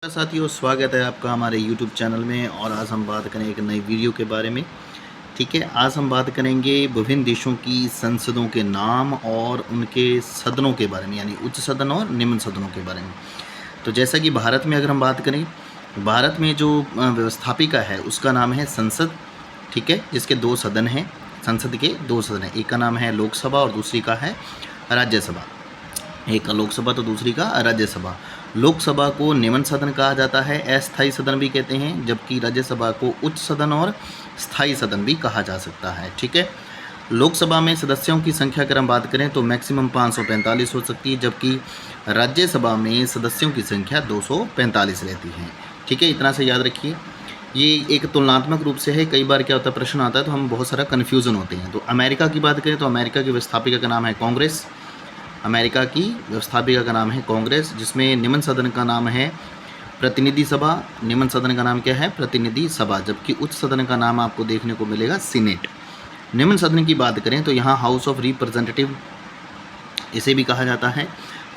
साथियों, स्वागत है आपका हमारे YouTube चैनल में। और आज हम बात करें एक नई वीडियो के बारे में। ठीक है, आज हम बात करेंगे विभिन्न देशों की संसदों के नाम और उनके सदनों के बारे में, यानी उच्च सदन और निम्न सदनों के बारे में। तो जैसा कि भारत में अगर हम बात करें, भारत में जो व्यवस्थापिका है उसका नाम है संसद। ठीक है, जिसके दो सदन हैं, संसद के दो सदन हैं। एक का नाम है लोकसभा और दूसरी का है राज्यसभा। एक का लोकसभा तो दूसरी का राज्यसभा। लोकसभा को निम्न सदन कहा जाता है, अस्थायी सदन भी कहते हैं, जबकि राज्यसभा को उच्च सदन और स्थायी सदन भी कहा जा सकता है। ठीक है, लोकसभा में सदस्यों की संख्या अगर हम बात करें तो मैक्सिमम 545 हो सकती है, जबकि राज्यसभा में सदस्यों की संख्या 245 रहती है। ठीक है, इतना से याद रखिए। ये एक तुलनात्मक रूप से है। कई बार क्या होता है, प्रश्न आता है तो हम बहुत सारा कन्फ्यूज़न होते हैं। तो अमेरिका की बात करें तो अमेरिका की व्यवस्थापिका का नाम है कांग्रेस। अमेरिका की व्यवस्थापिका का नाम है कांग्रेस, जिसमें निम्न सदन का नाम है प्रतिनिधि सभा। निम्न सदन का नाम क्या है? प्रतिनिधि सभा। जबकि उच्च सदन का नाम आपको देखने को मिलेगा सीनेट। निम्न सदन की बात करें तो यहाँ हाउस ऑफ रिप्रेजेंटेटिव इसे भी कहा जाता है।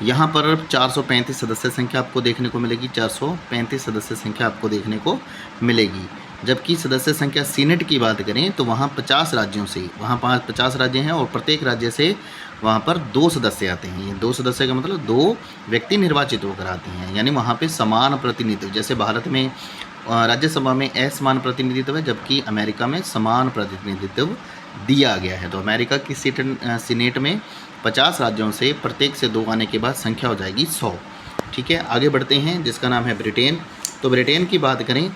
यहाँ पर 435 सदस्य संख्या आपको देखने को मिलेगी। 435 सदस्य संख्या आपको देखने को मिलेगी। जबकि सदस्य संख्या सीनेट की बात करें तो वहाँ 50 राज्यों से, वहाँ 50 राज्य हैं और प्रत्येक राज्य से वहाँ पर 2 सदस्य आते हैं। ये 2 सदस्य का मतलब 2 व्यक्ति निर्वाचित होकर आते हैं, यानी वहाँ पे समान प्रतिनिधित्व। जैसे भारत में राज्यसभा में असमान प्रतिनिधित्व है, जबकि अमेरिका में समान प्रतिनिधित्व दिया गया है। तो अमेरिका की सीनेट में 50 राज्यों से प्रत्येक से 2 आने के बाद संख्या हो जाएगी 100। ठीक है, आगे बढ़ते हैं, जिसका नाम है ब्रिटेन। तो ब्रिटेन की बात करें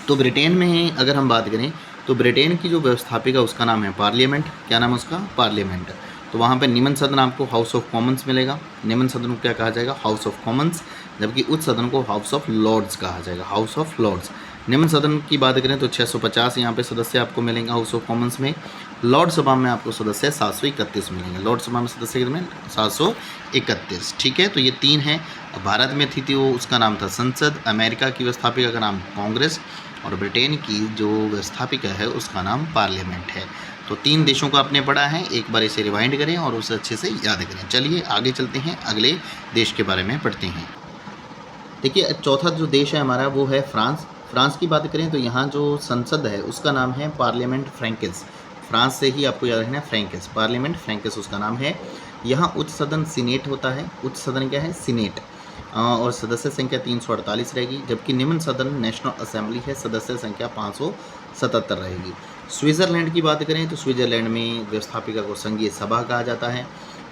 तो ब्रिटेन में अगर हम बात करें तो ब्रिटेन की जो व्यवस्थापिका उसका नाम है पार्लियामेंट। क्या नाम है उसका? पार्लियामेंट। तो वहाँ पे निम्न सदन आपको हाउस ऑफ कॉमन्स मिलेगा। निम्न सदन को क्या कहा जाएगा? House of Commons. जबकि उच्च सदन को हाउस ऑफ लॉर्ड्स कहा जाएगा, हाउस ऑफ लॉर्ड्स। निम्न सदन की बात करें तो 650 यहाँ पे सदस्य आपको मिलेंगे हाउस ऑफ कॉमन्स में। लॉर्ड सभा में आपको सदस्य 731 मिलेंगे। लॉर्ड सभा में सदस्य कितने? 731। ठीक है, तो ये 3 हैं। भारत में थी वो, उसका नाम था संसद। अमेरिका की व्यवस्थापिका का नाम कांग्रेस और ब्रिटेन की जो व्यवस्थापिका है उसका नाम पार्लियामेंट है। तो 3 देशों को आपने पढ़ा है, एक बार इसे रिवाइंड करें और उसे अच्छे से याद करें। चलिए आगे चलते हैं, अगले देश के बारे में पढ़ते हैं। देखिए, चौथा जो देश है हमारा वो है फ्रांस। फ्रांस की बात करें तो यहाँ जो संसद है उसका नाम है पार्लियामेंट फ्रैंकिस। फ्रांस से ही आपको याद रखना है, फ्रैंकिस, पार्लियामेंट फ्रैंकिस उसका नाम है। यहाँ उच्च सदन सीनेट होता है। उच्च सदन क्या है? सीनेट। और सदस्य संख्या 348 रहेगी। जबकि निम्न सदन नेशनल असेंबली है, सदस्य संख्या 577 रहेगी। स्विट्ज़रलैंड की बात करें तो स्विट्ज़रलैंड में व्यवस्थापिका को संघीय सभा कहा जाता है।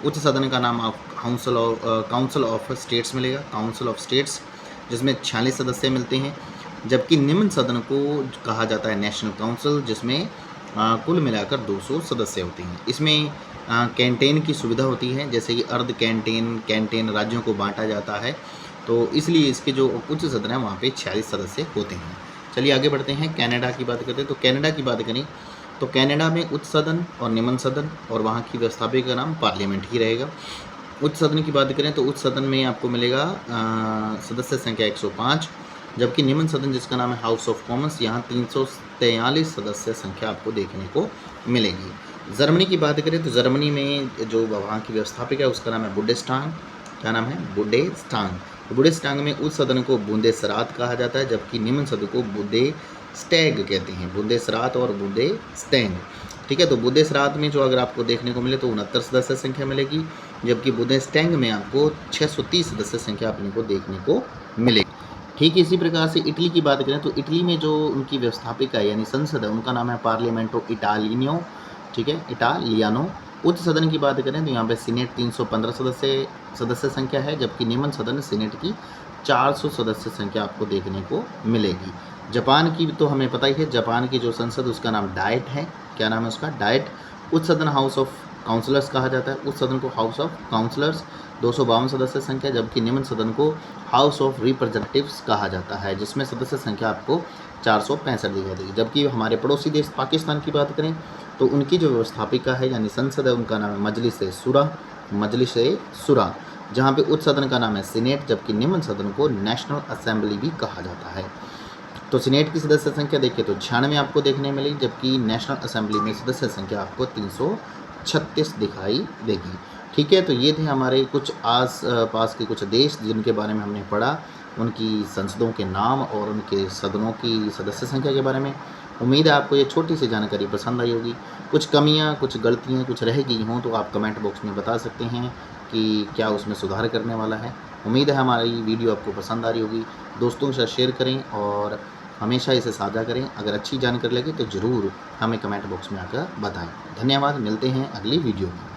उच्च सदन का नाम आप काउंसिल ऑफ स्टेट्स मिलेगा, काउंसिल ऑफ स्टेट्स, जिसमें 46 सदस्य मिलते हैं। जबकि निम्न सदन को कहा जाता है नेशनल काउंसिल, जिसमें कुल मिलाकर 200 सदस्य होते हैं। इसमें कैंटीन की सुविधा होती है, जैसे कि अर्ध कैंटीन राज्यों को बांटा जाता है। तो इसलिए इसके जो उच्च सदन है वहाँ पे 46 सदस्य होते हैं। चलिए आगे बढ़ते हैं, कनाडा की बात करते हैं। तो कनाडा की बात करें तो कनाडा में उच्च सदन और निम्न सदन, और वहाँ की व्यवस्थापिका का नाम पार्लियामेंट ही रहेगा। उच्च सदन की बात करें तो उच्च सदन में आपको मिलेगा सदस्य संख्या 105। जबकि निम्न सदन जिसका नाम है हाउस ऑफ कॉमन्स, यहाँ 343 सदस्य संख्या आपको देखने को मिलेगी। जर्मनी की बात करें तो जर्मनी में जो वहाँ की व्यवस्थापिका है उसका नाम है बुंडेस्टाग। क्या नाम है? बुंडेस्टाग। बुंडेस्टाग में उच्च सदन को बुंदेसरात कहा जाता है, जबकि निम्न सदन को बुंदेस्टैग कहते हैं। बुंदेसरात और बुंदेस्टैग। ठीक है, तो बुंदेसरात में जो अगर आपको देखने को मिले तो 69 सदस्य संख्या मिलेगी। जबकि बुंदेस्टैग में आपको 630 सदस्य संख्या अपने को देखने को मिलेगी। ठीक इसी प्रकार से इटली की बात करें तो इटली में जो उनकी व्यवस्थापिका है यानी संसद है उनका नाम है पार्लियामेंटो इटालियनो। ठीक है, इटालियानो। उच्च सदन की बात करें तो यहाँ पे सीनेट 315 सदस्य संख्या है, जबकि निम्न सदन सीनेट की 400 सदस्य संख्या आपको देखने को मिलेगी। जापान की तो हमें पता ही है, जापान की जो संसद उसका नाम डाइट है। क्या नाम है उसका? डाइट। उच्च सदन हाउस ऑफ काउंसलर्स कहा जाता है। उच्च सदन को हाउस ऑफ काउंसलर्स, 252 सदस्य संख्या। जबकि निम्न सदन को हाउस ऑफ रिप्रेजेंटेटिव्स कहा जाता है, जिसमें सदस्य संख्या आपको 465 दी जाएगी। जबकि हमारे पड़ोसी देश पाकिस्तान की बात करें तो उनकी जो व्यवस्थापिका है यानी संसद है उनका नाम है मजलिस ए शुरा, जहाँ पे उच्च सदन का नाम है सीनेट। जबकि निम्न सदन को नेशनल असेंबली भी कहा जाता है। तो सीनेट की सदस्य संख्या देखिए तो 96 आपको देखने मिलेगी, जबकि नेशनल असेंबली में सदस्य संख्या आपको 336 दिखाई देगी। ठीक है, तो ये थे हमारे कुछ आस पास के कुछ देश जिनके बारे में हमने पढ़ा। उनकी संसदों के नाम और उनके सदनों की सदस्य संख्या के बारे में। उम्मीद है आपको ये छोटी सी जानकारी पसंद आई होगी। कुछ कमियाँ, कुछ गलतियाँ कुछ रह गई हों तो आप कमेंट बॉक्स में बता सकते हैं कि क्या उसमें सुधार करने वाला है। उम्मीद है हमारी वीडियो आपको पसंद आ रही होगी। दोस्तों के साथ शेयर करें और हमेशा इसे साझा करें। अगर अच्छी जानकारी लगे तो ज़रूर हमें कमेंट बॉक्स में आकर बताएं। धन्यवाद, मिलते हैं अगली वीडियो में।